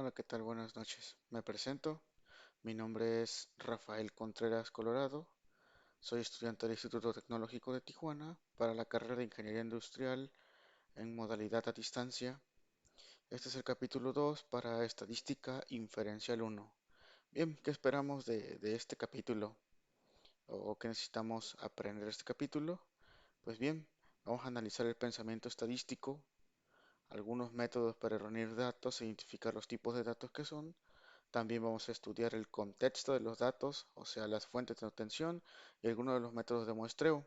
Hola, ¿qué tal? Buenas noches. Me presento. Mi nombre es Rafael Contreras Colorado. Soy estudiante del Instituto Tecnológico de Tijuana para la carrera de Ingeniería Industrial en modalidad a distancia. Este es el capítulo 2 para Estadística Inferencial 1. Bien, ¿qué esperamos de este capítulo? ¿O qué necesitamos aprender de este capítulo? Pues bien, vamos a analizar el pensamiento estadístico, algunos métodos para reunir datos e identificar los tipos de datos que son. También vamos a estudiar el contexto de los datos, o sea, las fuentes de obtención y algunos de los métodos de muestreo.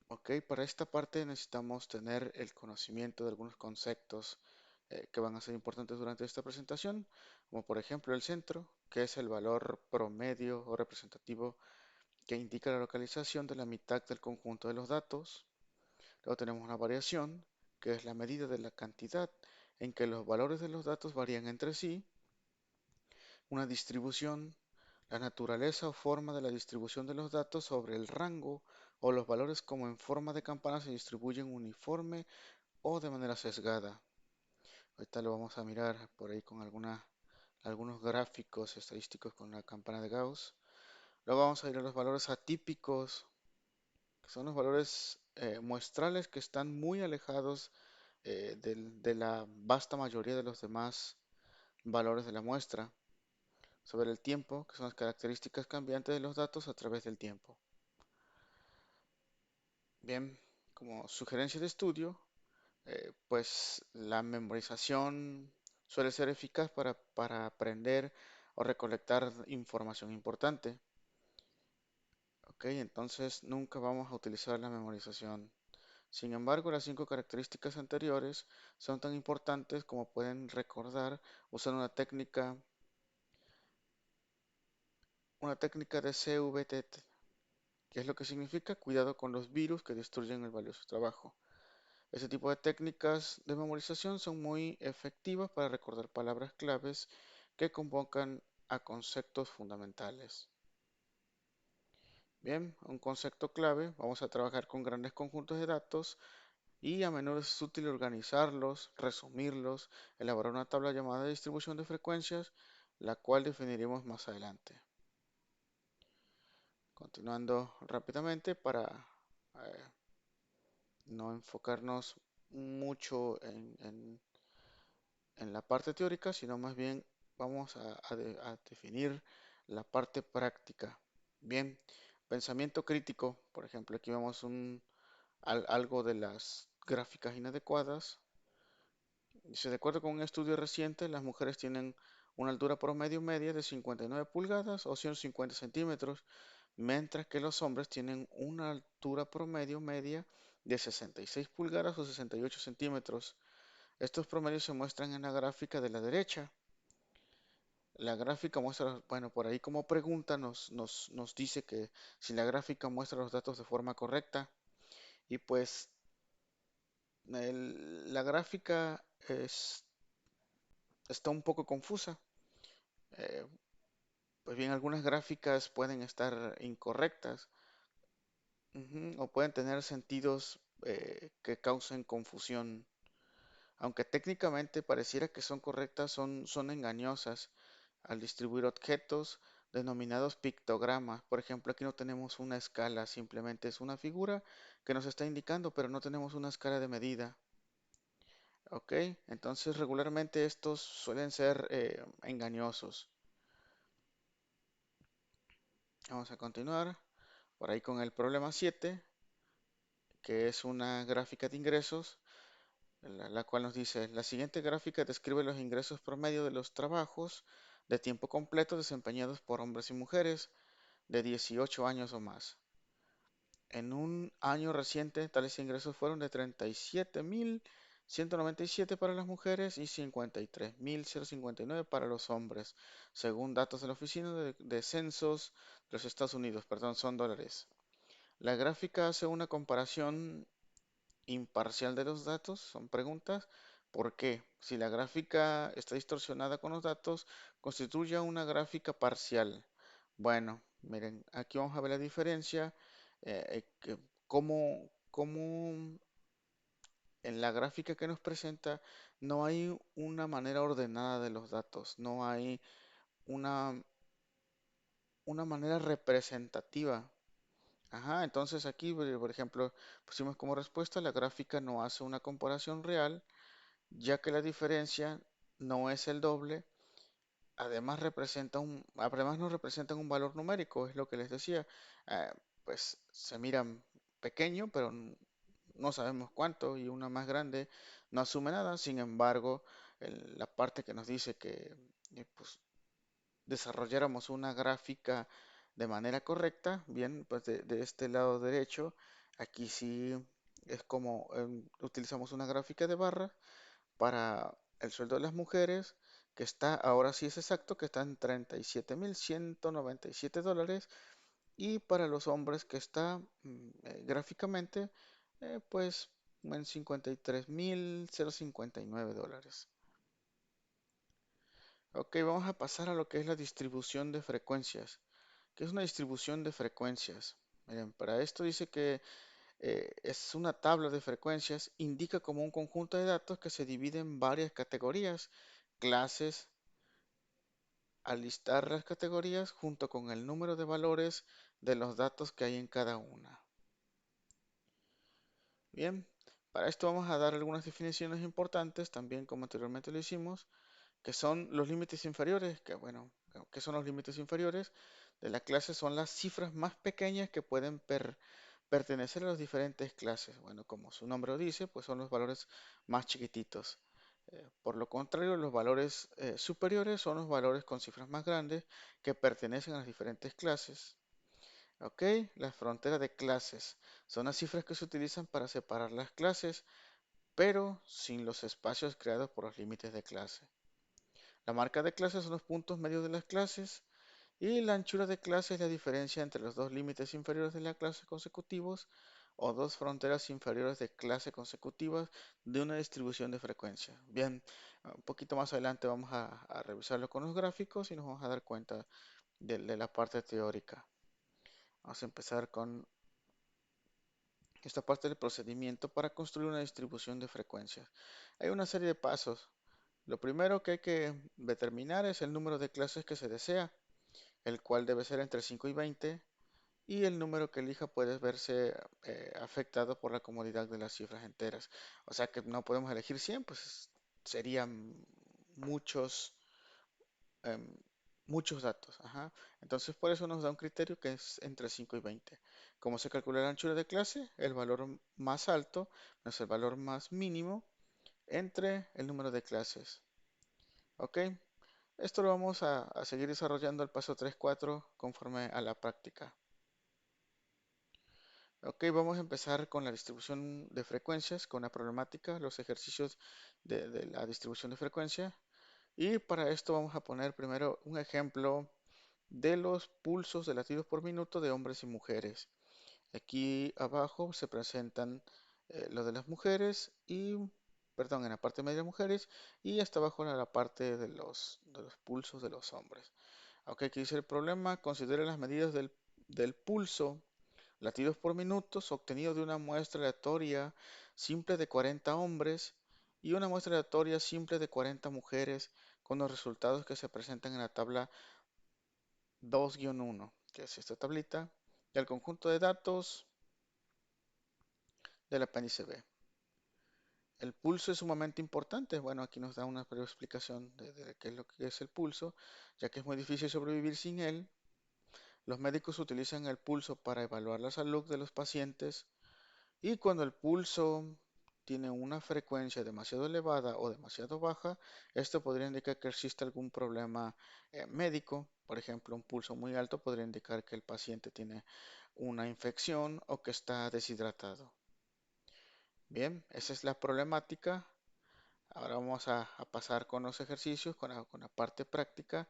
Ok, para esta parte necesitamos tener el conocimiento de algunos conceptos que van a ser importantes durante esta presentación, como por ejemplo el centro, que es el valor promedio o representativo que indica la localización de la mitad del conjunto de los datos. Luego tenemos una variación, que es la medida de la cantidad en que los valores de los datos varían entre sí. Una distribución, la naturaleza o forma de la distribución de los datos sobre el rango o los valores como en forma de campana se distribuyen uniforme o de manera sesgada. Ahorita lo vamos a mirar por ahí con algunos gráficos estadísticos con la campana de Gauss. Luego vamos a ir a los valores atípicos, que son los valores muestrales que están muy alejados de la vasta mayoría de los demás valores de la muestra. Sobre el tiempo, que son las características cambiantes de los datos a través del tiempo. Bien, como sugerencia de estudio, pues la memorización suele ser eficaz para aprender o recolectar información importante. Ok, entonces nunca vamos a utilizar la memorización. Sin embargo, las cinco características anteriores son tan importantes como pueden recordar usando una técnica de CVT, que es lo que significa cuidado con los virus que destruyen el valioso trabajo. Este tipo de técnicas de memorización son muy efectivas para recordar palabras claves que convocan a conceptos fundamentales. Bien, un concepto clave, vamos a trabajar con grandes conjuntos de datos y a menudo es útil organizarlos, resumirlos, elaborar una tabla llamada distribución de frecuencias, la cual definiremos más adelante. Continuando rápidamente para eh, no enfocarnos mucho en la parte teórica, sino más bien vamos a definir la parte práctica. Bien, pensamiento crítico, por ejemplo, aquí vemos algo de las gráficas inadecuadas. Dice, de acuerdo con un estudio reciente, las mujeres tienen una altura promedio media de 59 pulgadas o 150 centímetros, mientras que los hombres tienen una altura promedio media de 66 pulgadas o 68 centímetros. Estos promedios se muestran en la gráfica de la derecha. La gráfica muestra, bueno, por ahí como pregunta nos dice que si la gráfica muestra los datos de forma correcta. Y pues la gráfica está un poco confusa. Eh, pues bien, algunas gráficas pueden estar incorrectas, o pueden tener sentidos que causen confusión. Aunque técnicamente pareciera que son correctas, son engañosas al distribuir objetos denominados pictogramas. Por ejemplo, aquí no tenemos una escala, simplemente es una figura que nos está indicando, pero no tenemos una escala de medida. ¿Ok? Entonces regularmente estos suelen ser engañosos. Vamos a continuar por ahí con el problema 7, que es una gráfica de ingresos, la cual nos dice, la siguiente gráfica describe los ingresos promedio de los trabajos de tiempo completo desempeñados por hombres y mujeres de 18 años o más. En un año reciente, tales ingresos fueron de 37.197 para las mujeres y 53.059 para los hombres, según datos de la Oficina de Censos de los Estados Unidos, perdón, son dólares. La gráfica hace una comparación imparcial de los datos, son preguntas. ¿Por qué? Si la gráfica está distorsionada con los datos, constituye una gráfica parcial. Bueno, miren, aquí vamos a ver la diferencia, cómo en la gráfica que nos presenta no hay una manera ordenada de los datos, no hay una, una manera representativa. Ajá, entonces aquí, por ejemplo, pusimos como respuesta, la gráfica no hace una comparación real, ya que la diferencia no es el doble. Además nos representan un valor numérico, es lo que les decía. eh, pues se miran pequeño, pero no sabemos cuánto, y una más grande no asume nada. Sin embargo, la parte que nos dice que pues, desarrolláramos una gráfica de manera correcta, bien, pues de este lado derecho, aquí sí es como utilizamos una gráfica de barra para el sueldo de las mujeres, que está, ahora sí es exacto, que está en $37,197, y para los hombres que está gráficamente, pues en $53,059. Ok, vamos a pasar a lo que es la distribución de frecuencias. ¿Qué es una distribución de frecuencias? Miren, para esto dice que es una tabla de frecuencias, indica como un conjunto de datos que se divide en varias categorías, clases, al listar las categorías junto con el número de valores de los datos que hay en cada una. Bien, para esto vamos a dar algunas definiciones importantes, también como anteriormente lo hicimos, que son los límites inferiores, que bueno, ¿qué son los límites inferiores? De la clase son las cifras más pequeñas que pueden pertenecer a las diferentes clases. Bueno, como su nombre lo dice, pues son los valores más chiquititos. Por lo contrario, los valores superiores son los valores con cifras más grandes que pertenecen a las diferentes clases. ¿Ok? Las fronteras de clases son las cifras que se utilizan para separar las clases, pero sin los espacios creados por los límites de clase. La marca de clase son los puntos medios de las clases, y la anchura de clase es la diferencia entre los dos límites inferiores de la clase consecutivos o dos fronteras inferiores de clase consecutivas de una distribución de frecuencia. Bien, un poquito más adelante vamos a revisarlo con los gráficos y nos vamos a dar cuenta de la parte teórica. Vamos a empezar con esta parte del procedimiento para construir una distribución de frecuencias. Hay una serie de pasos. Lo primero que hay que determinar es el número de clases que se desea, el cual debe ser entre 5 y 20, y el número que elija puede verse afectado por la comodidad de las cifras enteras. O sea que no podemos elegir 100, pues serían muchos, em, muchos datos. Ajá. Entonces por eso nos da un criterio que es entre 5 y 20. ¿Cómo se calcula la anchura de clase? El valor más alto es el valor más mínimo entre el número de clases. ¿Ok? Esto lo vamos a seguir desarrollando el paso 3, 4 conforme a la práctica. Ok, vamos a empezar con la distribución de frecuencias, con la problemática, los ejercicios de la distribución de frecuencia. Y para esto vamos a poner primero un ejemplo de los pulsos de latidos por minuto de hombres y mujeres. Aquí abajo se presentan lo de las mujeres y, perdón, en la parte media mujeres, y hasta abajo en la parte de los pulsos de los hombres. Ok, aquí dice el problema, considere las medidas del pulso latidos por minutos obtenido de una muestra aleatoria simple de 40 hombres y una muestra aleatoria simple de 40 mujeres, con los resultados que se presentan en la tabla 2-1, que es esta tablita, del conjunto de datos del apéndice B. El pulso es sumamente importante. Bueno, aquí nos da una breve explicación de qué es lo que es el pulso, ya que es muy difícil sobrevivir sin él. Los médicos utilizan el pulso para evaluar la salud de los pacientes. Y cuando el pulso tiene una frecuencia demasiado elevada o demasiado baja, esto podría indicar que existe algún problema médico. Por ejemplo, un pulso muy alto podría indicar que el paciente tiene una infección o que está deshidratado. Bien, esa es la problemática. Ahora vamos a pasar con los ejercicios, con la parte práctica.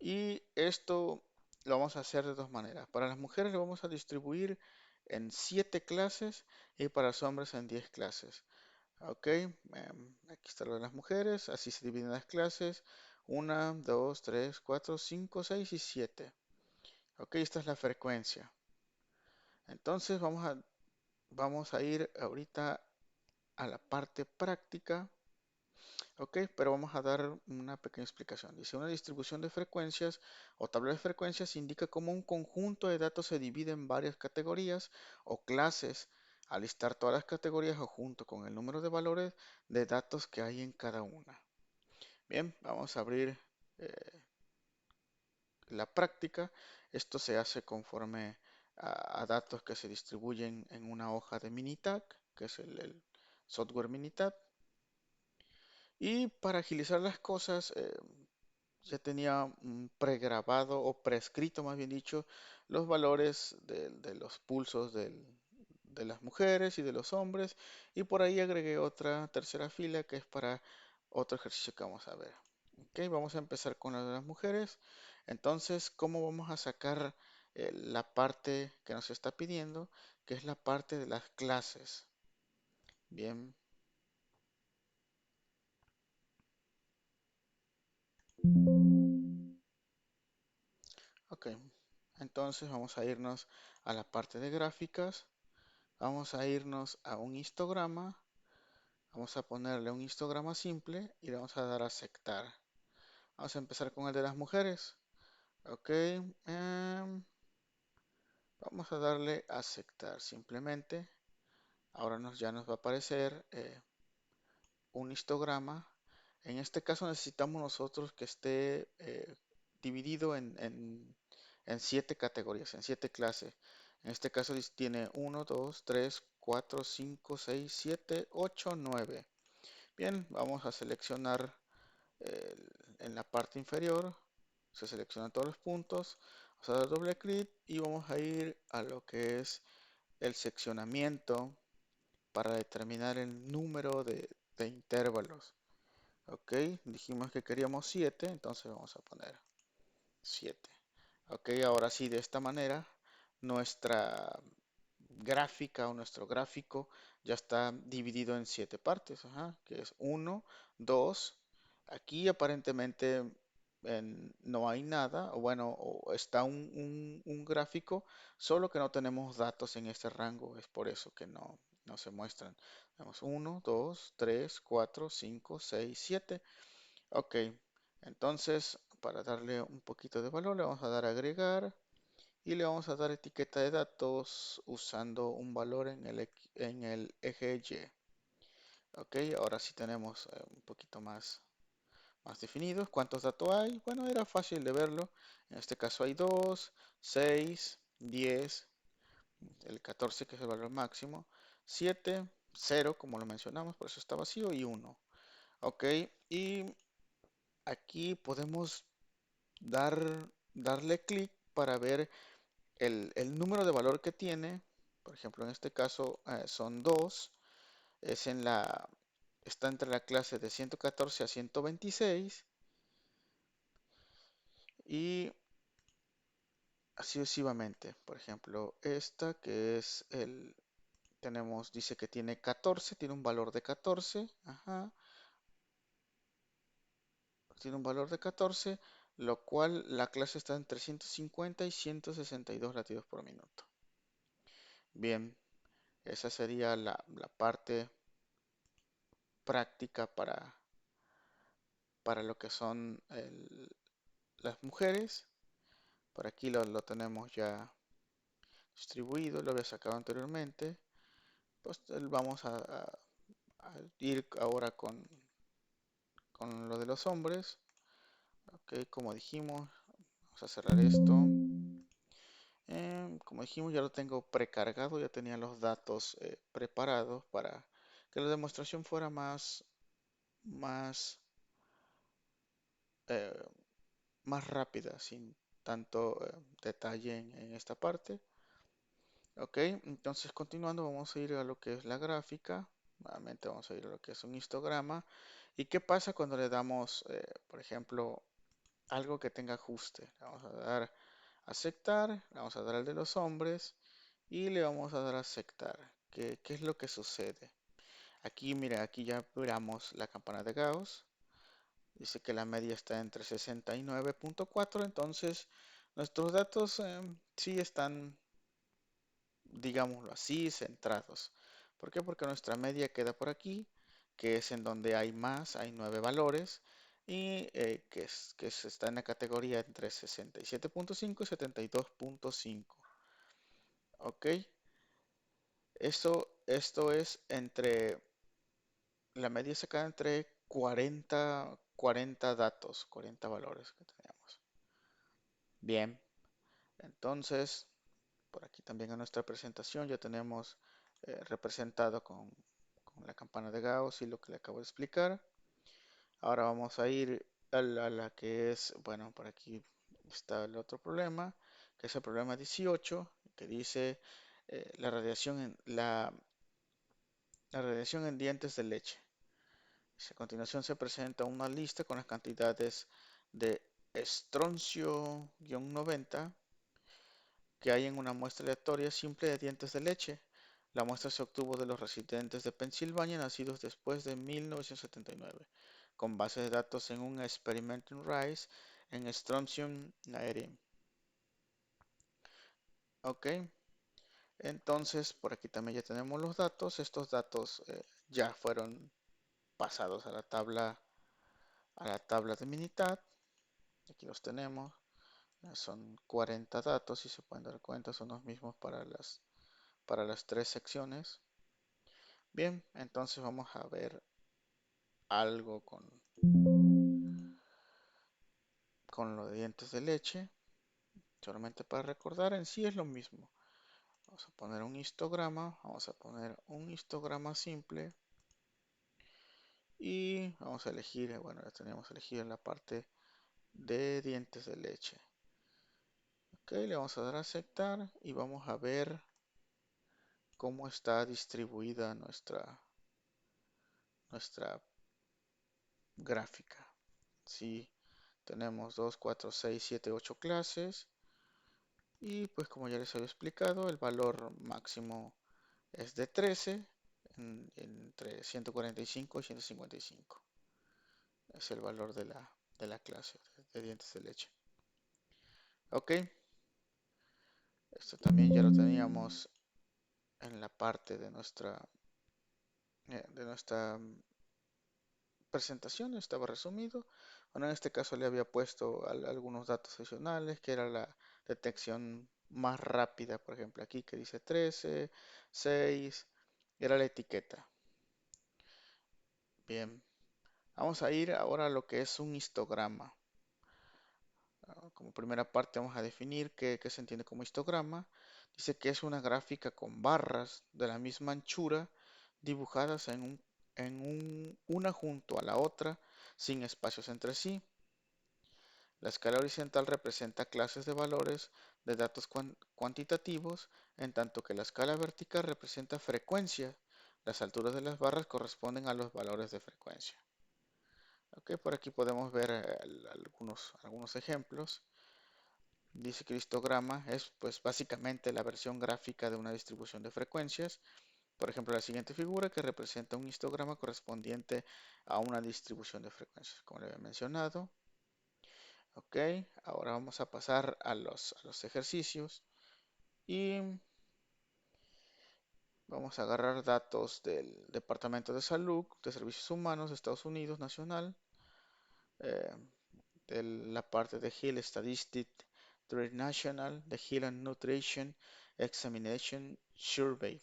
Y esto lo vamos a hacer de dos maneras. Para las mujeres lo vamos a distribuir en 7 clases y para los hombres en 10 clases. Ok, aquí está lo de las mujeres, así se dividen las clases. 1, 2, 3, 4, 5, 6 y 7. Ok, esta es la frecuencia. Entonces vamos a ir ahorita a la parte práctica. Ok, pero vamos a dar una pequeña explicación. Dice, una distribución de frecuencias o tabla de frecuencias indica cómo un conjunto de datos se divide en varias categorías o clases al listar todas las categorías o junto con el número de valores de datos que hay en cada una. Bien, vamos a abrir la práctica. Esto se hace conforme a datos que se distribuyen en una hoja de Minitab, que es el software Minitab. Y para agilizar las cosas, ya tenía pregrabado o prescrito, más bien dicho, los valores de los pulsos de las mujeres y de los hombres. Y por ahí agregué otra tercera fila que es para otro ejercicio que vamos a ver. Ok, vamos a empezar con la de las mujeres. Entonces, ¿cómo vamos a sacar la parte que nos está pidiendo? Que es la parte de las clases. Bien, ok. Entonces vamos a irnos a la parte de gráficas. Vamos a irnos a un histograma. Vamos a ponerle un histograma simple y le vamos a dar a aceptar. Vamos a empezar con el de las mujeres. Ok. Vamos a darle a aceptar simplemente. Ahora ya nos va a aparecer un histograma. En este caso necesitamos nosotros que esté dividido en 7 categorías, en 7 clases. En este caso tiene 1, 2, 3, 4, 5, 6, 7, 8, 9. Bien, vamos a seleccionar en la parte inferior. Se seleccionan todos los puntos. Vamos a dar doble clic y vamos a ir a lo que es el seccionamiento para determinar el número de intervalos. Ok, dijimos que queríamos 7, entonces vamos a poner 7. Ok, ahora sí, de esta manera, nuestra gráfica o nuestro gráfico ya está dividido en 7 partes, ajá, que es 1, 2. Aquí aparentemente no hay nada, o bueno, o está un gráfico, solo que no tenemos datos en este rango, es por eso que no se muestran. Tenemos 1, 2, 3, 4, 5, 6, 7. Ok, entonces para darle un poquito de valor le vamos a dar a agregar y le vamos a dar etiqueta de datos usando un valor en el eje Y. Ok, ahora sí tenemos un poquito más definidos. ¿Cuántos datos hay? Bueno, era fácil de verlo. En este caso hay 2, 6, 10, el 14 que es el valor máximo, 7, 0 como lo mencionamos, por eso está vacío y 1. Ok, y aquí podemos darle clic para ver el número de valor que tiene. Por ejemplo, en este caso son 2. Es está entre la clase de 114 a 126. Y así sucesivamente. Por ejemplo, esta que es dice que tiene 14, tiene un valor de 14. Ajá, tiene un valor de 14, lo cual la clase está entre 150 y 162 latidos por minuto. Bien, esa sería la parte práctica para lo que son las mujeres. Por aquí lo tenemos ya distribuido, lo había sacado anteriormente. Pues vamos a ir ahora con lo de los hombres. Ok, como dijimos, vamos a cerrar esto. Como dijimos, ya lo tengo precargado, ya tenía los datos preparados para que la demostración fuera más, eh, más rápida, sin tanto detalle en esta parte. Ok, entonces continuando vamos a ir a lo que es la gráfica. Nuevamente vamos a ir a lo que es un histograma. ¿Y qué pasa cuando le damos, por ejemplo, algo que tenga ajuste? Le vamos a dar a aceptar, le vamos a dar al de los hombres y le vamos a dar a aceptar. ¿Qué es lo que sucede? Aquí, mira, aquí ya miramos la campana de Gauss. Dice que la media está entre 69.4, entonces nuestros datos sí están, digámoslo así, centrados. ¿Por qué? Porque nuestra media queda por aquí, que es en donde hay más, hay 9 valores, y está en la categoría entre 67.5 y 72.5. ¿Ok? Esto es entre, la media se queda entre 40 datos, 40 valores que tenemos. Bien, entonces, por aquí también en nuestra presentación ya tenemos representado con la campana de Gauss y lo que le acabo de explicar. Ahora vamos a ir a la que es, bueno, por aquí está el otro problema, que es el problema 18, que dice la radiación en dientes de leche. A continuación se presenta una lista con las cantidades de estroncio-90 que hay en una muestra aleatoria simple de dientes de leche. La muestra se obtuvo de los residentes de Pensilvania nacidos después de 1979, con base de datos en un Experimenting Rice en Strontium 90. Ok, entonces por aquí también ya tenemos los datos. Estos datos ya fueron pasados a la tabla de Minitab. Aquí los tenemos. Son 40 datos, si se pueden dar cuenta, son los mismos para las tres secciones. Bien, entonces vamos a ver algo con los dientes de leche. Solamente para recordar, en sí es lo mismo. Vamos a poner un histograma, vamos a poner un histograma simple y vamos a elegir, bueno, ya teníamos elegido en la parte de dientes de leche. Ok, le vamos a dar a aceptar y vamos a ver cómo está distribuida nuestra gráfica. Si tenemos 2, 4, 6, 7, 8 clases y pues como ya les había explicado, el valor máximo es de 13 entre 145 y 155. Es el valor de la clase de dientes de leche. Ok, esto también ya lo teníamos en la parte de nuestra presentación, estaba resumido. Bueno, en este caso le había puesto algunos datos adicionales, que era la detección más rápida, por ejemplo, aquí que dice 13, 6, era la etiqueta. Bien, vamos a ir ahora a lo que es un histograma. Como primera parte vamos a definir qué se entiende como histograma. Dice que es una gráfica con barras de la misma anchura dibujadas una junto a la otra sin espacios entre sí. La escala horizontal representa clases de valores de datos cuantitativos, en tanto que la escala vertical representa frecuencia. Las alturas de las barras corresponden a los valores de frecuencia. Ok, por aquí podemos ver algunos ejemplos. Dice que el histograma es pues básicamente la versión gráfica de una distribución de frecuencias. Por ejemplo, la siguiente figura que representa un histograma correspondiente a una distribución de frecuencias, como le había mencionado. Ok, ahora vamos a pasar a los ejercicios y vamos a agarrar datos del Departamento de Salud de Servicios Humanos de Estados Unidos Nacional, eh, de la parte de Health Statistics National, de Health and Nutrition Examination Survey.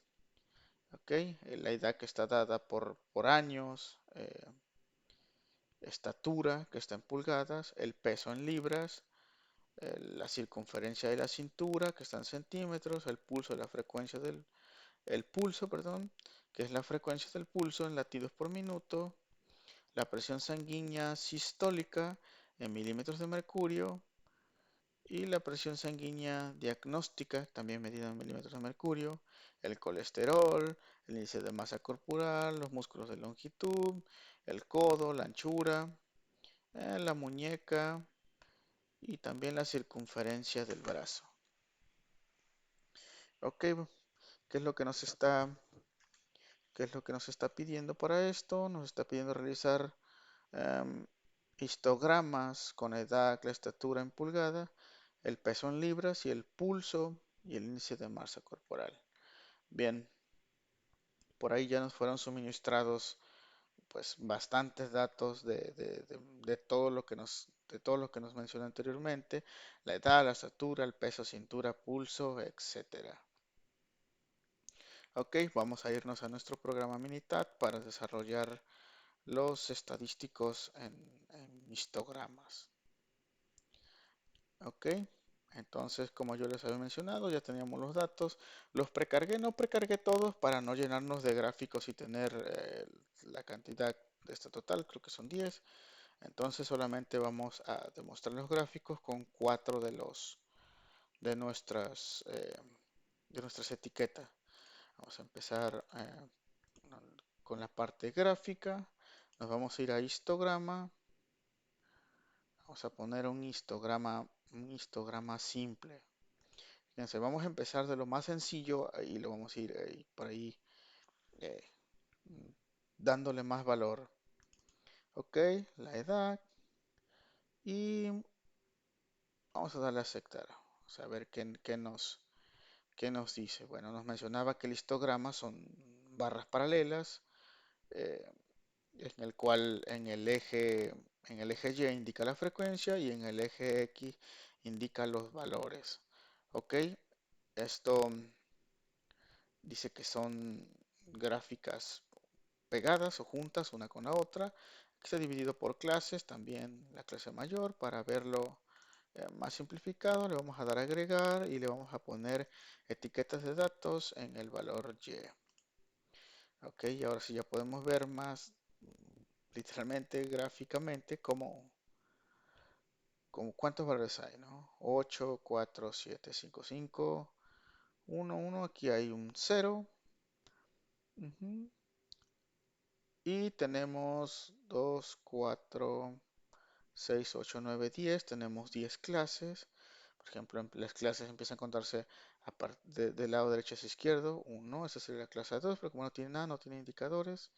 Ok, la edad que está dada por años, estatura que está en pulgadas, el peso en libras, la circunferencia de la cintura que está en centímetros, el pulso, el pulso, perdón, que es la frecuencia del pulso en latidos por minuto, la presión sanguínea sistólica en milímetros de mercurio y la presión sanguínea diagnóstica, también medida en milímetros de mercurio, el colesterol, el índice de masa corporal, los músculos de longitud, el codo, la anchura, la muñeca y también la circunferencia del brazo. Ok, ¿qué es lo que nos está, qué es lo que nos está pidiendo para esto? Nos está pidiendo realizar em, histogramas con edad, la estatura en pulgada, el peso en libras y el pulso y el índice de masa corporal. Bien, por ahí ya nos fueron suministrados pues bastantes datos de todo lo que de todo lo que nos mencioné anteriormente, la edad, la estatura, el peso, cintura, pulso, etcétera. Ok, vamos a irnos a nuestro programa Minitab para desarrollar los estadísticos en histogramas. Ok, entonces como yo les había mencionado, ya teníamos los datos. Los precargué, no precargué todos para no llenarnos de gráficos y tener la cantidad de esta total, creo que son 10. Entonces solamente vamos a demostrar los gráficos con 4 de nuestras etiquetas. Vamos a empezar con la parte gráfica. Nos vamos a ir a histograma. Vamos a poner un histograma simple. Fíjense, vamos a empezar de lo más sencillo y lo vamos a ir por ahí eh, dándole más valor. Ok, la edad y vamos a darle a aceptar. Vamos a ver qué nos dice. Bueno, nos mencionaba que el histograma son barras paralelas, eh, en el cual en el eje Y indica la frecuencia y en el eje X indica los valores. Ok, esto dice que son gráficas pegadas o juntas una con la otra, que está dividido por clases, también la clase mayor. Para verlo más simplificado le vamos a dar a agregar y le vamos a poner etiquetas de datos en el valor Y. Ok, y ahora sí ya podemos ver más literalmente gráficamente como cuántos valores hay, ¿no? 8, 4, 7, 5, 5, 1, 1, aquí hay un 0. Ujú. Y tenemos 2, 4, 6, 8, 9, 10. Tenemos 10 clases. Por ejemplo, las clases empiezan a contarse del lado derecho hacia izquierdo. 1, esa sería la clase 2, pero como no tiene nada, no tiene indicadores.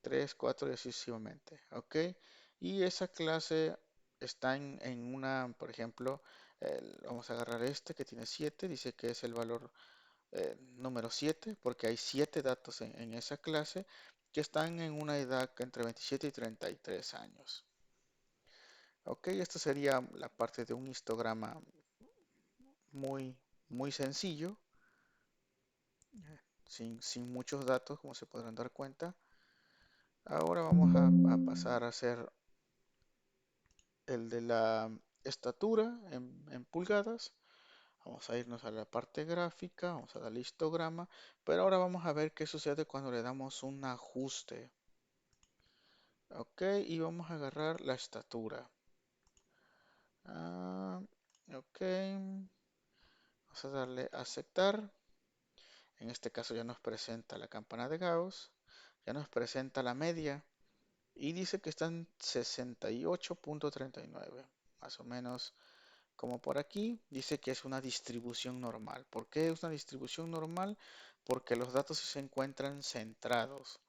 3, 4 y así sucesivamente. ¿Ok? Y esa clase está en una, por ejemplo, vamos a agarrar este que tiene 7, dice que es el valor número 7, porque hay 7 datos en esa clase que están en una edad entre 27 y 33 años. Ok, esto sería la parte de un histograma muy, muy sencillo, sin muchos datos, como se podrán dar cuenta. Ahora vamos a pasar a hacer el de la estatura en pulgadas. Vamos a irnos a la parte gráfica, vamos a darle histograma, pero ahora vamos a ver qué sucede cuando le damos un ajuste. Ok, y vamos a agarrar la estatura. Ah, ok, vamos a darle a aceptar. En este caso ya nos presenta la campana de Gauss, ya nos presenta la media y dice que está en 68.39, más o menos como por aquí. Dice que es una distribución normal. ¿Por qué es una distribución normal? Porque los datos se encuentran centrados.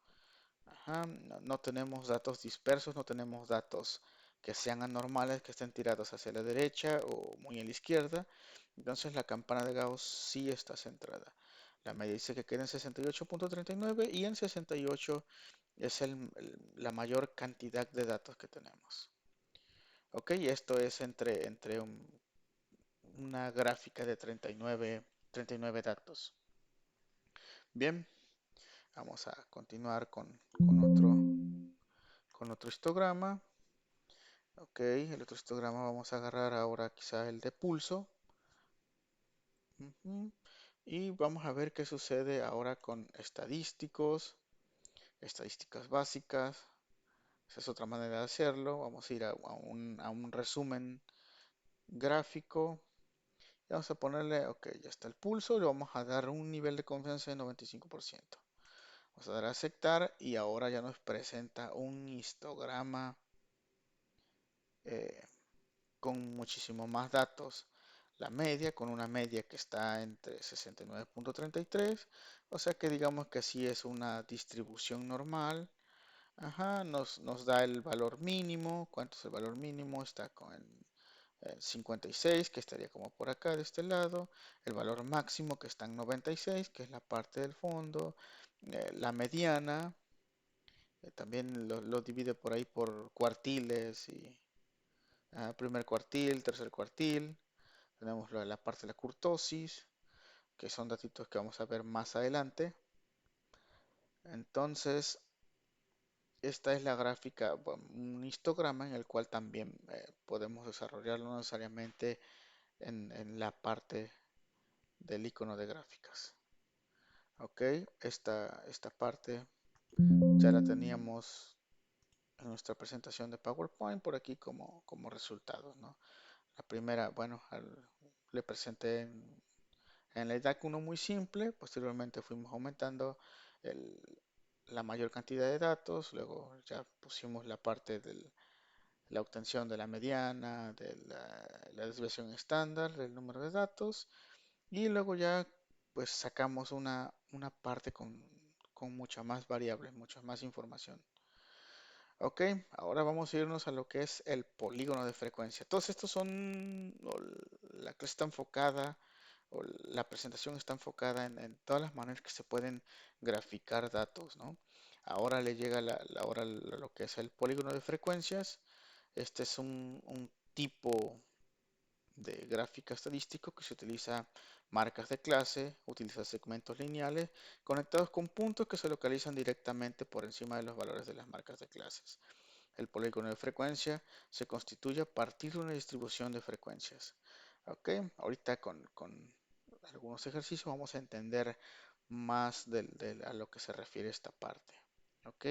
Ajá, no tenemos datos dispersos, no tenemos datos que sean anormales, que estén tirados hacia la derecha o muy a la izquierda. Entonces la campana de Gauss sí está centrada. La media dice que queda en 68.39 y en 68 es la mayor cantidad de datos que tenemos. Ok, esto es entre una gráfica de 39 datos. Bien, vamos a continuar con otro histograma. Ok, el otro histograma vamos a agarrar ahora quizá el de pulso. Ujú. Y vamos a ver qué sucede ahora con estadísticas básicas. Esa es otra manera de hacerlo. Vamos a ir a un resumen gráfico. Y vamos a ponerle, ok, ya está el pulso. Le vamos a dar un nivel de confianza de 95%. Vamos a dar a aceptar y ahora ya nos presenta un histograma eh, con muchísimo más datos. La media, con una media que está entre 69.33, o sea que digamos que sí es una distribución normal. Ajá, nos da el valor mínimo. ¿Cuánto es el valor mínimo? Está con 56, que estaría como por acá de este lado. El valor máximo que está en 96, que es la parte del fondo. la mediana, también lo divide por ahí por cuartiles y primer cuartil, tercer cuartil. Tenemos la parte de la kurtosis, que son datitos que vamos a ver más adelante. Entonces, esta es la gráfica, bueno, un histograma en el cual también podemos desarrollarlo no necesariamente en la parte del icono de gráficas. Ok, esta parte ya la teníamos en nuestra presentación de PowerPoint por aquí como resultados, ¿no? La primera, bueno, le presenté en la IDAC uno muy simple, posteriormente fuimos aumentando el- la mayor cantidad de datos, luego ya pusimos la parte de la obtención de la mediana, de la desviación estándar, del número de datos, y luego ya pues sacamos una parte con mucha más variables, mucha más información. Ok, ahora vamos a irnos a lo que es el polígono de frecuencia. Todos estos son, la clase está enfocada, o la presentación está enfocada en todas las maneras que se pueden graficar datos, ¿no? Ahora le llega la hora a lo que es el polígono de frecuencias. Este es un tipo de gráfica estadístico que se utiliza marcas de clase, utiliza segmentos lineales conectados con puntos que se localizan directamente por encima de los valores de las marcas de clases. El polígono de frecuencia se constituye a partir de una distribución de frecuencias. Ok, ahorita con algunos ejercicios vamos a entender más a lo que se refiere esta parte. Ok,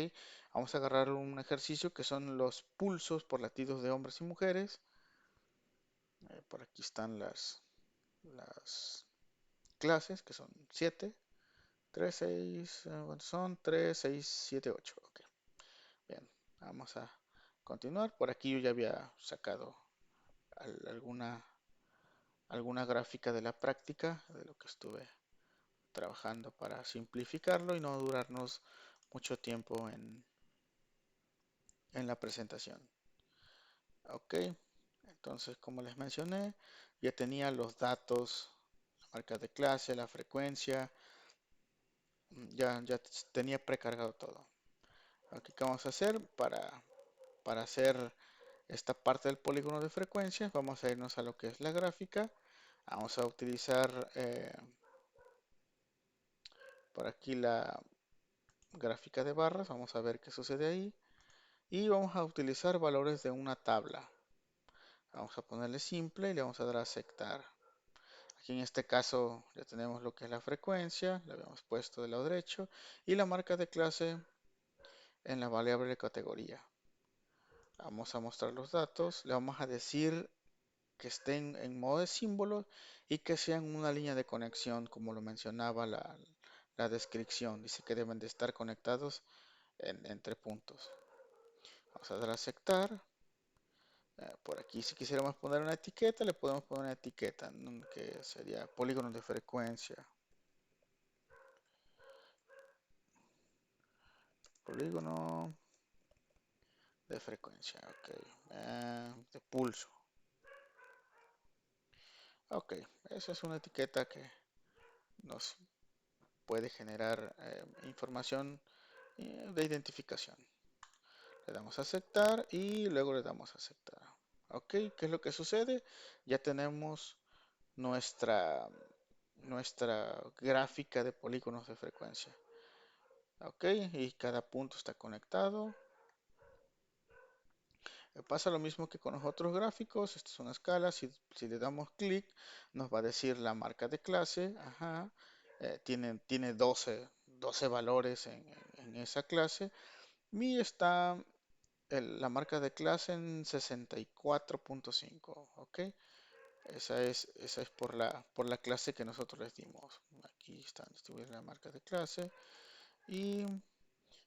vamos a agarrar un ejercicio que son los pulsos por latidos de hombres y mujeres. Por aquí están las clases, que son 7, 3, 6, bueno, son 3, 6, 7, 8. Ok, bien, vamos a continuar. Por aquí yo ya había sacado alguna gráfica de la práctica, de lo que estuve trabajando para simplificarlo y no durarnos mucho tiempo en la presentación. Ok, entonces como les mencioné, ya tenía los datos, la marca de clase, la frecuencia, ya tenía precargado todo. Aquí, ¿qué vamos a hacer? Para hacer esta parte del polígono de frecuencias, vamos a irnos a lo que es la gráfica. Vamos a utilizar por aquí la gráfica de barras. Vamos a ver qué sucede ahí. Y vamos a utilizar valores de una tabla. Vamos a ponerle simple y le vamos a dar a aceptar. Aquí en este caso ya tenemos lo que es la frecuencia, le habíamos puesto del lado derecho, y la marca de clase en la variable de categoría. Vamos a mostrar los datos, le vamos a decir que estén en modo de símbolo y que sean una línea de conexión, como lo mencionaba la descripción. Dice que deben de estar conectados entre puntos. Vamos a dar a aceptar. Por aquí, si quisiéramos poner una etiqueta, le podemos poner una etiqueta, ¿no? Que sería polígono de frecuencia. Polígono de frecuencia, ok. De pulso. Ok, esa es una etiqueta que nos puede generar información de identificación. Le damos a aceptar y luego le damos a aceptar. Ok, ¿qué es lo que sucede? Ya tenemos nuestra gráfica de polígonos de frecuencia. Ok, y cada punto está conectado. Pasa lo mismo que con los otros gráficos. Esta es una escala. Si le damos clic, nos va a decir la marca de clase. Ajá. Tiene 12 valores en esa clase. Y está la marca de clase en 64.5. Ok. Esa es por la clase que nosotros les dimos. Aquí están distribuidas la marca de clase. Y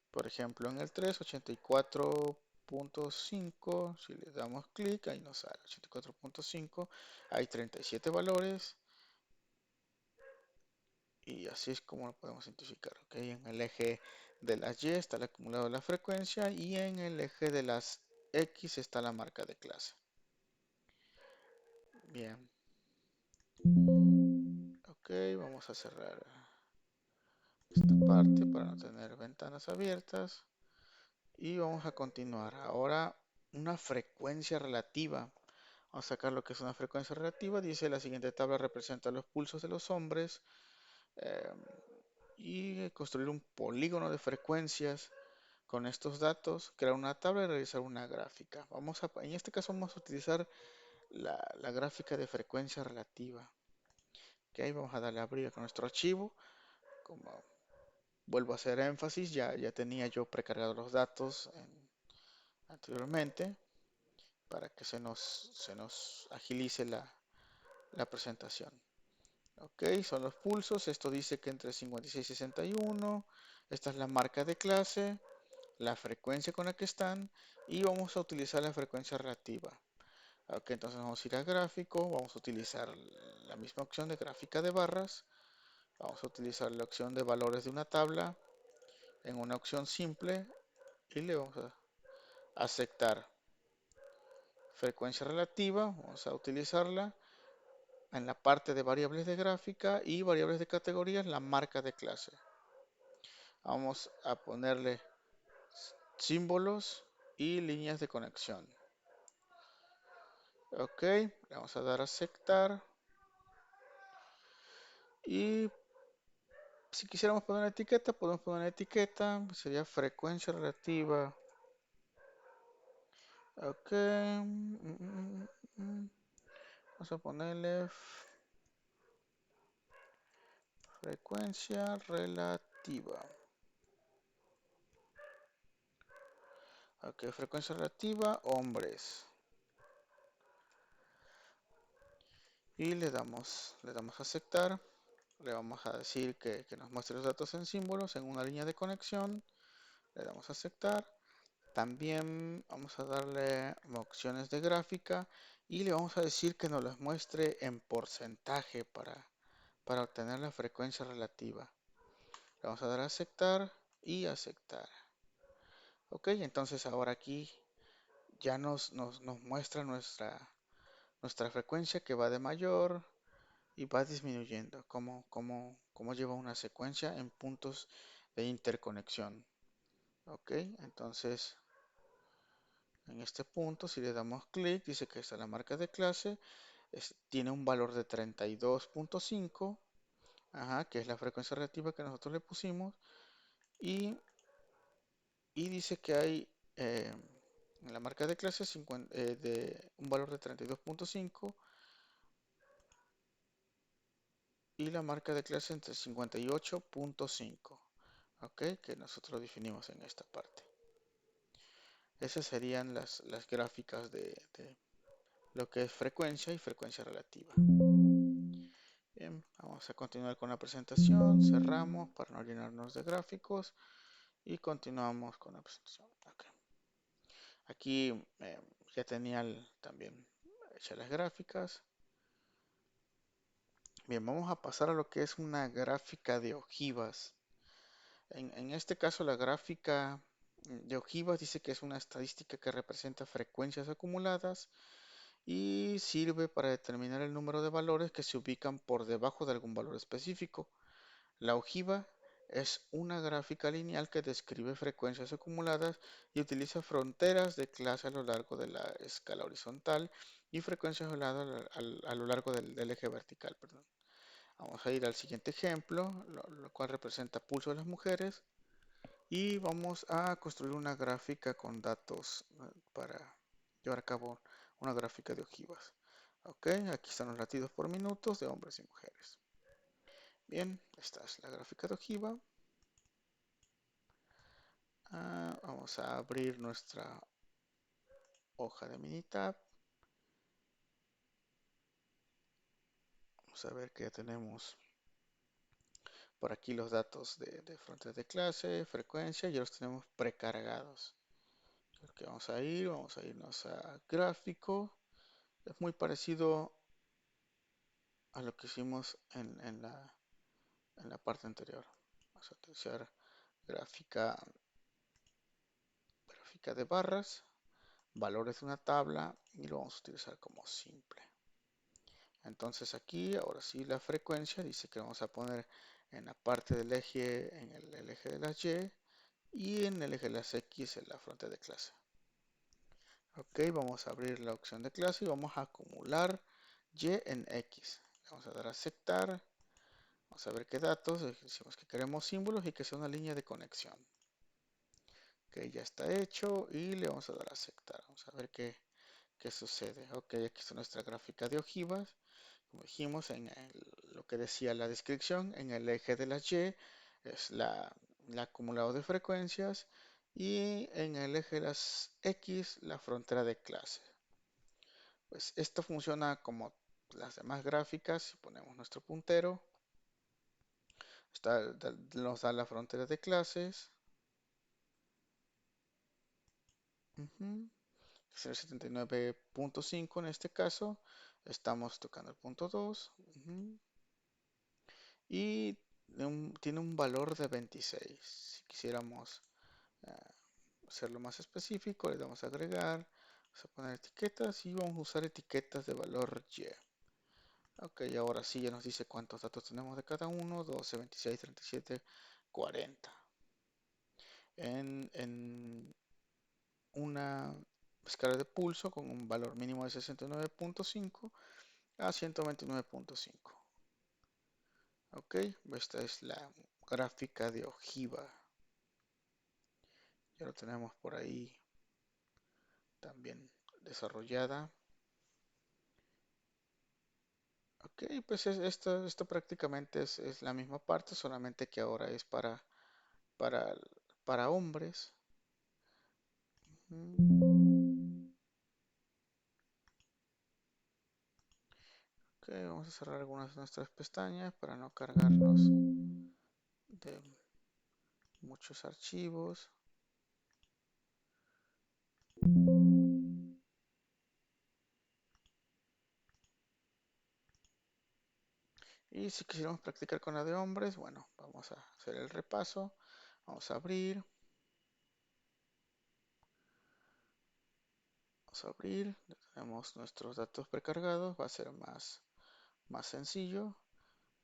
por ejemplo, en el 3, 84.5, si le damos clic, ahí nos sale 84.5, hay 37 valores y así es como lo podemos identificar. ¿Okay? En el eje de las Y está el acumulado de la frecuencia y en el eje de las X está la marca de clase. Bien, ok, vamos a cerrar esta parte para no tener ventanas abiertas. Y vamos a continuar. Ahora, una frecuencia relativa. Vamos a sacar lo que es una frecuencia relativa. Dice la siguiente tabla representa los pulsos de los hombres. eh, y construir un polígono de frecuencias con estos datos, crear una tabla y realizar una gráfica. En este caso vamos a utilizar la gráfica de frecuencia relativa. Ok, vamos a darle a abrir con nuestro archivo. Como vuelvo a hacer énfasis, ya tenía yo precargado los datos anteriormente para que se nos agilice la presentación. Ok, son los pulsos. Esto dice que entre 56 y 61. Esta es la marca de clase, la frecuencia con la que están y vamos a utilizar la frecuencia relativa. Ok, entonces vamos a ir a gráfico, vamos a utilizar la misma opción de gráfica de barras, vamos a utilizar la opción de valores de una tabla en una opción simple y le vamos a aceptar frecuencia relativa, vamos a utilizarla en la parte de variables de gráfica y variables de categorías, la marca de clase. Vamos a ponerle símbolos y líneas de conexión. Ok, le vamos a dar a aceptar. Y si quisiéramos poner una etiqueta, podemos poner una etiqueta. Sería frecuencia relativa. Ok. Vamos a ponerle frecuencia relativa. Ok, frecuencia relativa, hombres. Y le damos a aceptar. Le vamos a decir que nos muestre los datos en símbolos en una línea de conexión. Le damos a aceptar. También vamos a darle opciones de gráfica y le vamos a decir que nos las muestre en porcentaje para obtener la frecuencia relativa. Le vamos a dar a aceptar y aceptar. Ok, entonces ahora aquí ya nos muestra nuestra frecuencia que va de mayor y va disminuyendo, como lleva una secuencia en puntos de interconexión. Ok, entonces en este punto, si le damos clic, dice que está la marca de clase, tiene un valor de 32.5, que es la frecuencia relativa que nosotros le pusimos, y, y dice que hay en la marca de clase de un valor de 32.5 y la marca de clase entre 58.5, ok, que nosotros definimos en esta parte. Esas serían las gráficas de lo que es frecuencia y frecuencia relativa. Bien, vamos a continuar con la presentación. Cerramos para no llenarnos de gráficos y continuamos con la presentación. Okay. Aquí ya tenía también hechas las gráficas. Bien, vamos a pasar a lo que es una gráfica de ojivas. En este caso, la gráfica de ojivas dice que es una estadística que representa frecuencias acumuladas y sirve para determinar el número de valores que se ubican por debajo de algún valor específico. La ojiva es una gráfica lineal que describe frecuencias acumuladas y utiliza fronteras de clase a lo largo de la escala horizontal y frecuencias a lo largo del eje vertical. Perdón. Vamos a ir al siguiente ejemplo, lo cual representa pulso de las mujeres y vamos a construir una gráfica con datos para llevar a cabo una gráfica de ojivas. Ok, aquí están los latidos por minutos de hombres y mujeres. Bien, esta es la gráfica de ojiva. Vamos a abrir nuestra hoja de Minitab. Vamos a ver que ya tenemos por aquí los datos de fuentes de clase, frecuencia, ya los tenemos precargados. Que vamos a irnos a gráfico. Es muy parecido a lo que hicimos en la parte anterior. Vamos a utilizar gráfica de barras, valores de una tabla y lo vamos a utilizar como simple. Entonces aquí, ahora sí, la frecuencia dice que vamos a poner en la parte del eje, en el eje de las Y, y en el eje de las X en la frontera de clase. Ok, vamos a abrir la opción de clase y vamos a acumular Y en X. Vamos a dar a aceptar. Vamos a ver qué datos. Decimos que queremos símbolos y que sea una línea de conexión. Ok, ya está hecho y le vamos a dar a aceptar. Vamos a ver qué sucede. Ok, aquí está nuestra gráfica de ojivas. Como dijimos lo que decía la descripción, en el eje de las Y es el acumulado de frecuencias y en el eje de las X la frontera de clase. Pues esto funciona como las demás gráficas. Si ponemos nuestro puntero, nos da la frontera de clases. Es el 79.5 en este caso. Estamos tocando el punto 2. Y tiene un valor de 26. Si quisiéramos eh, hacerlo más específico, le damos a agregar, vamos a poner etiquetas y vamos a usar etiquetas de valor Y. Ok, ahora sí ya nos dice cuántos datos tenemos de cada uno: 12, 26, 37, 40. En una escala de pulso con un valor mínimo de 69.5 a 129.5. Ok, esta es la gráfica de ojiva. Ya lo tenemos por ahí también desarrollada. Ok, pues esto prácticamente es la misma parte, solamente que ahora es para, para hombres. Ok, vamos a cerrar algunas de nuestras pestañas para no cargarnos de muchos archivos. Y si quisiéramos practicar con la de hombres, bueno, vamos a hacer el repaso. Vamos a abrir. Vamos a abrir. Ya tenemos nuestros datos precargados. Va a ser más sencillo.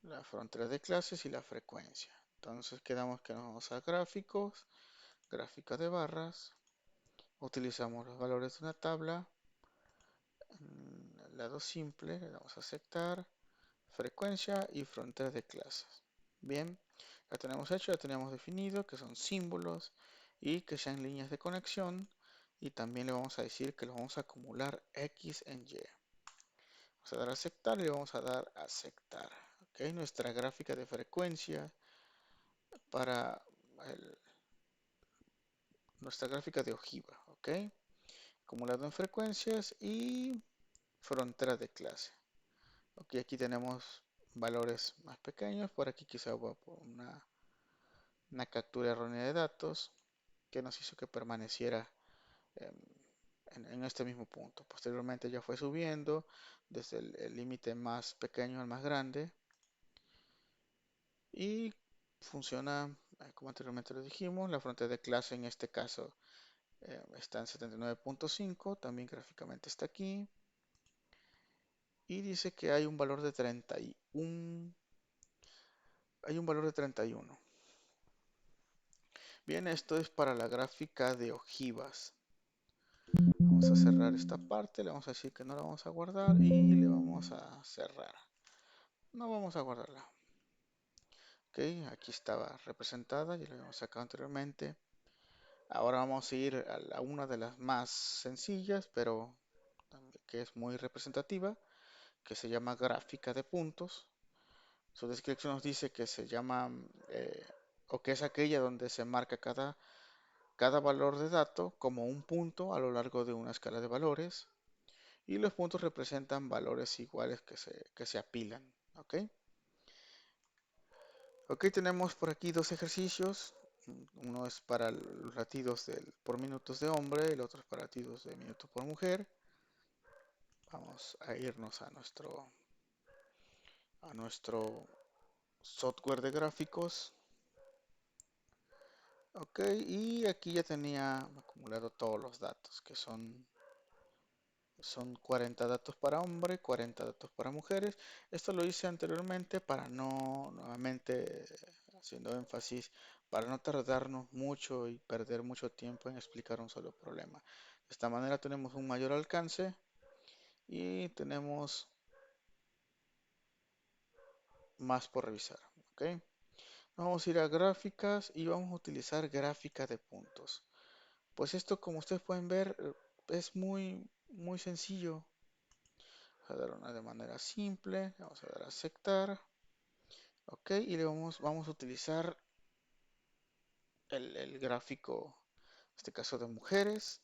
La frontera de clases y la frecuencia. Entonces quedamos que nos vamos a gráficos, gráfica de barras. Utilizamos los valores de una tabla. En el lado simple le damos a aceptar, frecuencia y frontera de clases. Bien, ya tenemos hecho, ya teníamos definido que son símbolos y que sean líneas de conexión. Y también le vamos a decir que los vamos a acumular X en Y. Vamos a dar a aceptar y le vamos a dar a aceptar. Ok, nuestra gráfica de frecuencia para nuestra gráfica de ojiva. Ok, acumulado en frecuencias y frontera de clase. Ok, aquí tenemos valores más pequeños. Por aquí quizá hubo una captura errónea de datos que nos hizo que permaneciera en este mismo punto. Posteriormente ya fue subiendo desde el límite más pequeño al más grande y funciona como anteriormente lo dijimos. La frontera de clase en este caso está en 79.5, también gráficamente está aquí y dice que hay un valor de 31. Hay un valor de 31. Bien, esto es para la gráfica de ojivas. Vamos a cerrar esta parte, le vamos a decir que no la vamos a guardar y le vamos a cerrar. No vamos a guardarla. Ok, aquí estaba representada, ya la habíamos sacado anteriormente. Ahora vamos a ir a una de las más sencillas, pero que es muy representativa, que se llama gráfica de puntos. Su descripción nos dice que se llama, o que es aquella donde se marca cada valor de dato como un punto a lo largo de una escala de valores y los puntos representan valores iguales que se apilan. ¿Ok? Ok, tenemos por aquí dos ejercicios. Uno es para los latidos por minutos de hombre, el otro es para latidos de minutos por mujer. Vamos a irnos a nuestro software de gráficos. Ok, y aquí ya tenía acumulado todos los datos, que son Son 40 datos para hombre, 40 datos para mujeres. Esto lo hice anteriormente para no, nuevamente, haciendo énfasis, para no tardarnos mucho y perder mucho tiempo en explicar un solo problema. De esta manera tenemos un mayor alcance y tenemos más por revisar. ¿Ok? Vamos a ir a gráficas y vamos a utilizar gráfica de puntos. Pues esto, como ustedes pueden ver, es muy sencillo. Vamos a dar una de manera simple. Vamos a dar a aceptar. Ok, y vamos a utilizar el gráfico, en este caso de mujeres.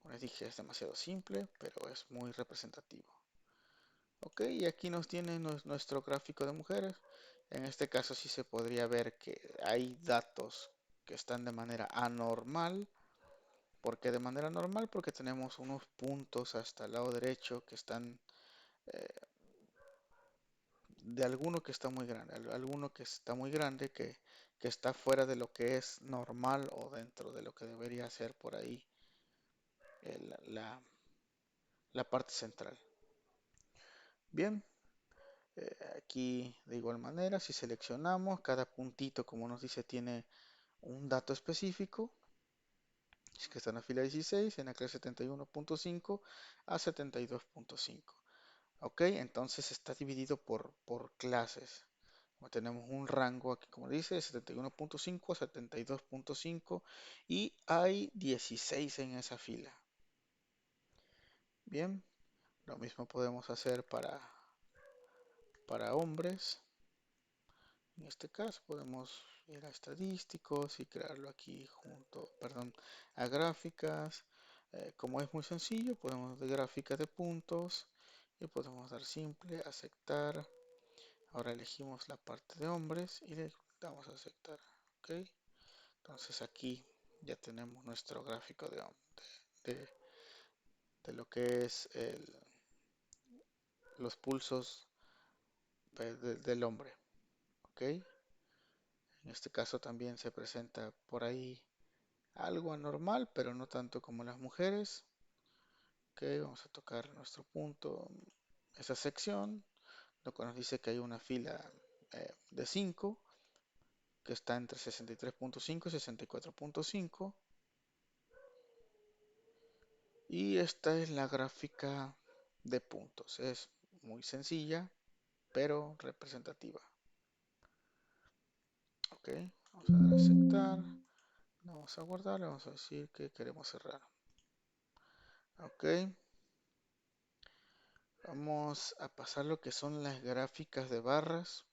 Como les dije, es demasiado simple, pero es muy representativo. Ok, y aquí nos tiene nuestro gráfico de mujeres. En este caso sí se podría ver que hay datos que están de manera anormal. ¿Por qué de manera normal? Porque tenemos unos puntos hasta el lado derecho que están eh, de alguno que está muy grande, alguno que está muy grande que está fuera de lo que es normal o dentro de lo que debería ser por ahí la, la parte central. Bien, aquí de igual manera, si seleccionamos, cada puntito, como nos dice, tiene un dato específico. Es que está en la fila 16, en la clase 71.5 a 72.5. Ok, entonces está dividido por clases. Tenemos un rango aquí, como dice, de 71.5 a 72.5 y hay 16 en esa fila. Bien, lo mismo podemos hacer para hombres. En este caso podemos ir a estadísticos y crearlo aquí junto, perdón, a gráficas. Como es muy sencillo, podemos de gráfica de puntos y podemos dar simple, aceptar. Ahora elegimos la parte de hombres y le damos a aceptar. ¿Ok? Entonces aquí ya tenemos nuestro gráfico de, de lo que es los pulsos del hombre. ¿Ok? En este caso también se presenta por ahí algo anormal, pero no tanto como las mujeres. Ok, vamos a tocar nuestro punto, esa sección, lo que nos dice que hay una fila de 5 que está entre 63.5 y 64.5. Y esta es la gráfica de puntos. Es muy sencilla, pero representativa. Ok, vamos a dar a aceptar. Vamos a guardar, le vamos a decir que queremos cerrar. Ok, vamos a pasar lo que son las gráficas de barras,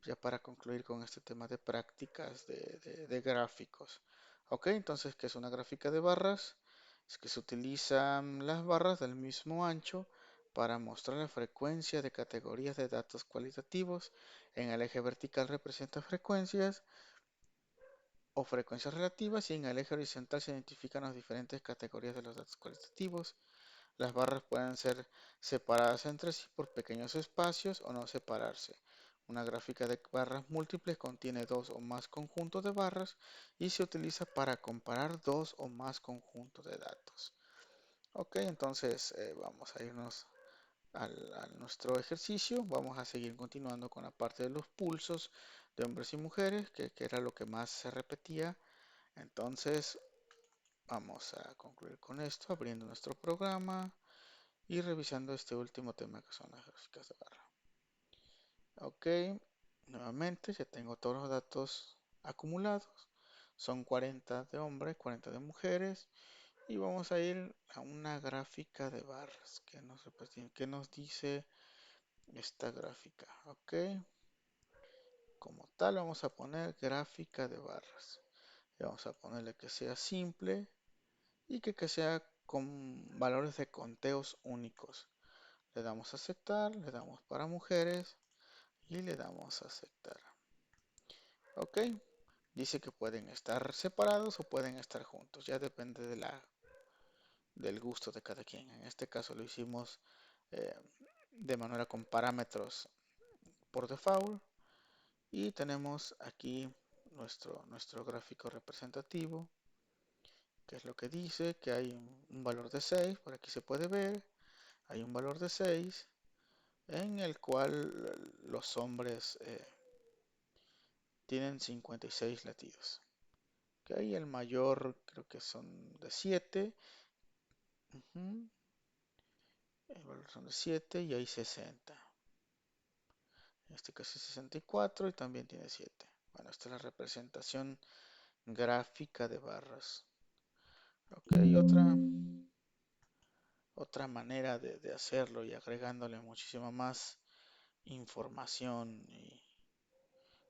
ya para concluir con este tema de prácticas de gráficos. Ok, entonces, ¿qué es una gráfica de barras? Es que se utilizan las barras del mismo ancho para mostrar la frecuencia de categorías de datos cualitativos. En el eje vertical representa frecuencias o frecuencias relativas y en el eje horizontal se identifican las diferentes categorías de los datos cualitativos. Las barras pueden ser separadas entre sí por pequeños espacios o no separarse. Una gráfica de barras múltiples contiene dos o más conjuntos de barras y se utiliza para comparar dos o más conjuntos de datos. Ok, entonces vamos a irnos a nuestro ejercicio. Vamos a seguir continuando con la parte de los pulsos de hombres y mujeres, que era lo que más se repetía. Entonces vamos a concluir con esto, abriendo nuestro programa y revisando este último tema que son las gráficas de barra. Ok, nuevamente ya tengo todos los datos acumulados. Son 40 de hombres, 40 de mujeres. Y vamos a ir a una gráfica de barras que nos dice esta gráfica. Ok, como tal vamos a poner gráfica de barras. Y vamos a ponerle que sea simple y que sea con valores de conteos únicos. Le damos a aceptar, le damos para mujeres y le damos a aceptar. Ok, dice que pueden estar separados o pueden estar juntos, ya depende del gusto de cada quien. En este caso lo hicimos eh, de manera con parámetros por default y tenemos aquí nuestro gráfico representativo ¿Qué es lo que dice? Que hay un valor de 6, por aquí se puede ver, hay un valor de 6 en el cual los hombres tienen 56 latidos. Ok, el mayor creo que son de 7. Ujú. El valor son de 7 y hay 60. En este caso es 64 y también tiene 7. Bueno, esta es la representación gráfica de barras. Ok, otra manera de hacerlo y agregándole muchísima más información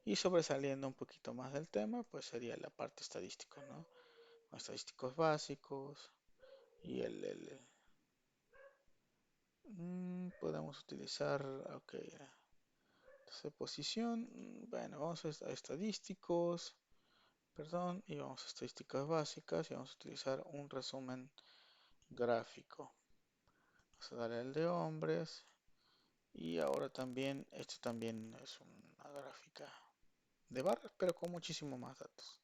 y sobresaliendo un poquito más del tema, pues sería la parte estadística, ¿no? Estadísticos básicos y podemos utilizar, ok, entonces posición, bueno, vamos a estadísticos, perdón, y vamos a estadísticas básicas y vamos a utilizar un resumen gráfico. Vamos a darle el de hombres y ahora también, esto también es una gráfica de barras, pero con muchísimo más datos.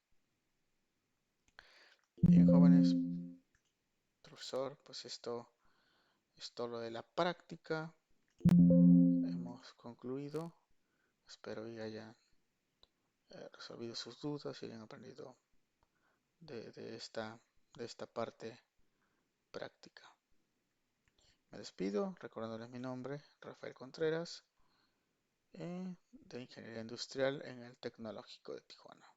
Bien, jóvenes, profesor, pues esto es todo lo de la práctica. Hemos concluido. Espero que hayan resolvido sus dudas y hayan aprendido de esta parte práctica. Me despido recordándoles mi nombre, Rafael Contreras, de Ingeniería Industrial en el Tecnológico de Tijuana.